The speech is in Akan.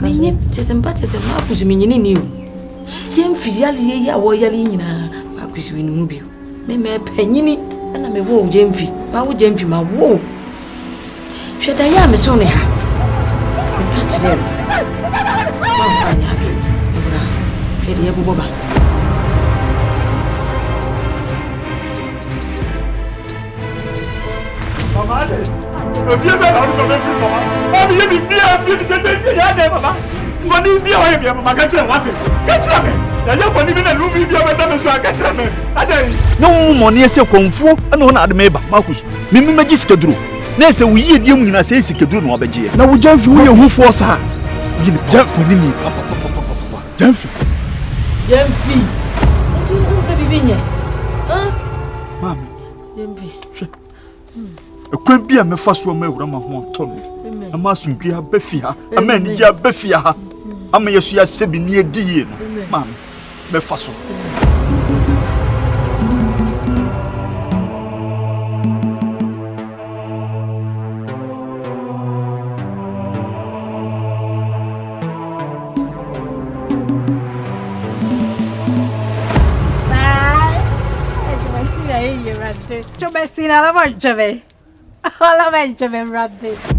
Minim, Chesempa, Marcus, meaning you. Gyamfi yali ya wo yali nyina Marcus win mu bio. Me panyini na me wo Gyamfi. Ma wo Gyamfi ma wo. Hweda ya me so ne ha. Me ka kire. Ma fa nya ase. Bra. Hweda ya boba. Mama de. O fie be na do me fi mama. O mi ye bi bia fi je ya de mama. Boni bia wa bia mama ka kire wate. Ka kire me. Ya ye boni bi na lu bi bia be da me so ka kire me. Adai. No mo ne ese konfuo na na ade me ba Marcus. Mimi magi sikaduro. Na ese wo yie die mu nyina se sikaduro na obeje. Na wo Gyamfi wo ye hufo sa. Yini Gyamfi ni papa. Gyamfi. Gyamfi. Ntu unka bibinye. Mami. Gyamfi. Ekwan bia me fa so ma Awura ma ho to no. Ama sumpia befia, ama nija befia ha. Ama yesu ya sebi ni edie no. Mami. Me fa so. Domestina la mangia me. La mangia me, Randy.